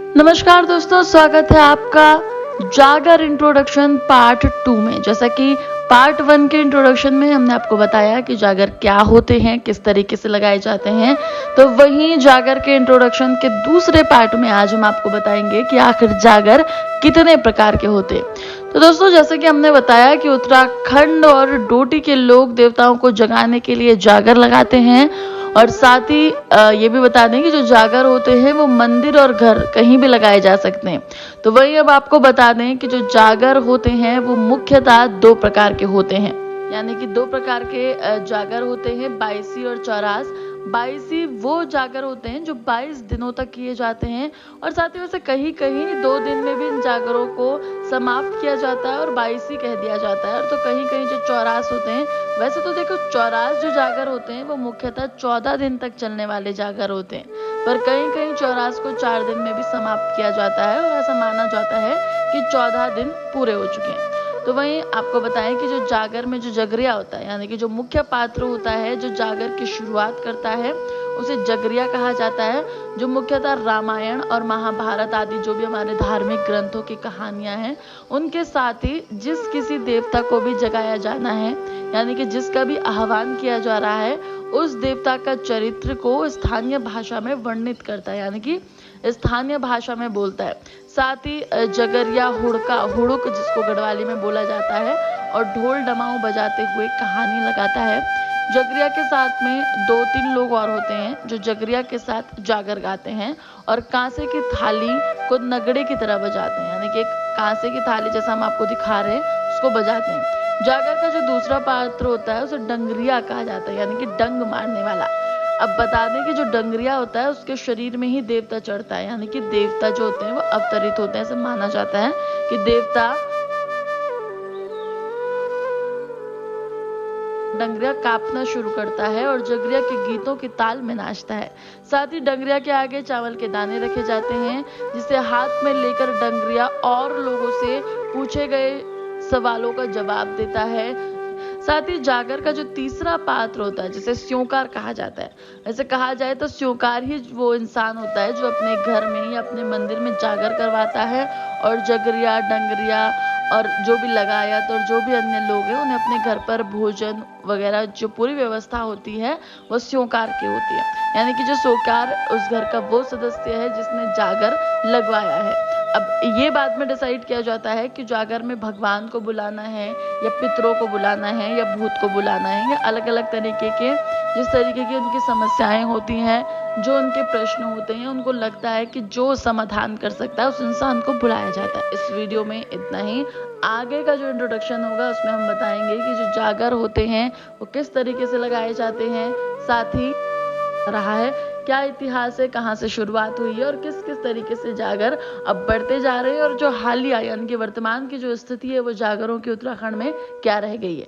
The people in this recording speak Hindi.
नमस्कार दोस्तों, स्वागत है आपका जागर इंट्रोडक्शन पार्ट 2 में। जैसा कि पार्ट 1 के इंट्रोडक्शन में हमने आपको बताया कि जागर क्या होते हैं, किस तरीके से लगाए जाते हैं, तो वहीं जागर के इंट्रोडक्शन के दूसरे पार्ट में आज हम आपको बताएंगे कि आखिर जागर कितने प्रकार के होते हैं। तो दोस्तों, जैसे कि हमने बताया कि उत्तराखंड और डोटी के लोग देवताओं को जगाने के लिए जागर लगाते हैं, और साथ ही ये भी बता दें कि जो जागर होते हैं वो मंदिर और घर कहीं भी लगाए जा सकते हैं। तो वही अब आपको बता दें कि जो जागर होते हैं वो मुख्यतः 2 प्रकार के होते हैं, यानी कि 2 प्रकार के जागर होते हैं, बाईसी और चौरास। बाईसी वो जागर होते हैं जो 22 दिनों तक किए जाते हैं, और साथ ही वैसे कहीं कहीं 2 दिन में भी इन जागरों को समाप्त किया जाता है और बाईसी कह दिया जाता है। और तो कहीं कहीं जो चौरास होते हैं, वैसे तो देखो चौरास जो जागर होते हैं वो मुख्यतः 14 दिन तक चलने वाले जागर होते हैं, पर कहीं कहीं चौरास को 4 दिन में भी समाप्त किया जाता है, और ऐसा माना जाता है कि 14 दिन पूरे हो चुके हैं। तो वहीं आपको बताएं कि जो जागर में जो जगरिया होता है, यानी कि जो मुख्य पात्र होता है जो जागर की शुरुआत करता है, उसे जगरिया कहा जाता है, जो मुख्यतः रामायण और महाभारत आदि जो भी हमारे धार्मिक ग्रंथों की कहानियां हैं उनके साथ ही जिस किसी देवता को भी जगाया जाना है, यानी कि जिसका भी आह्वान किया जा रहा है, उस देवता का चरित्र को स्थानीय भाषा में वर्णित करता है, यानी कि स्थानीय भाषा में बोलता है। साथ ही जगरिया हुड़ुक जिसको गढ़वाली में बोला जाता है, और ढोल डमाऊ बजाते हुए कहानी लगाता है। जगरिया के साथ में 2-3 लोग और होते हैं जो जगरिया के साथ जागर गाते हैं, और कांसे की थाली को नगड़े की तरह बजाते हैं, यानी कि एक कांसे की थाली जैसा हम आपको दिखा रहे हैं उसको बजाते हैं। जागर का जो दूसरा पात्र होता है उसे डंगरिया कहा जाता है, यानी कि डंग मारने वाला। अब बता दें कि जो डंगरिया होता है उसके शरीर में ही देवता चढ़ता है, यानी कि देवता जो होते हैं वो अवतरित होते हैं। ऐसा माना जाता है कि देवता डंगरिया कांपना शुरू करता है और जगरिया के गीतों की ताल में नाचता है। साथ ही डंगरिया के आगे चावल के दाने रखे जाते हैं, जिसे हाथ में लेकर डंगरिया और लोगों से पूछे गए सवालों का जवाब देता है। साथ ही जागर का जो तीसरा पात्र होता है जिसे स्योंकार कहा जाता है, वैसे कहा जाए तो स्योंकार ही वो इंसान होता है जो अपने घर में या अपने मंदिर में जागर करवाता है, और जगरिया डंगरिया और जो भी लगायत और जो भी अन्य लोग हैं उन्हें अपने घर पर भोजन वगैरह जो पूरी व्यवस्था होती है वो स्योंकार की होती है, यानी कि जो स्योंकार उस घर का वो सदस्य है जिसने जागर लगवाया है। अब ये बाद में डिसाइड किया जाता है कि जागर में भगवान को बुलाना है या पितरों को बुलाना है या भूत को बुलाना है, या अलग अलग तरीके के जिस तरीके की उनकी समस्याएं होती हैं, जो उनके प्रश्न होते हैं, उनको लगता है कि जो समाधान कर सकता है उस इंसान को बुलाया जाता है। इस वीडियो में इतना ही। आगे का जो इंट्रोडक्शन होगा उसमें हम बताएंगे कि जो जागर होते हैं वो किस तरीके से लगाए जाते हैं, साथ ही रहा है क्या इतिहास है, कहाँ से शुरुआत हुई है, और किस किस तरीके से जागर अब बढ़ते जा रहे हैं, और जो हालिया यानी कि वर्तमान की जो स्थिति है वो जागरों की उत्तराखंड में क्या रह गई है।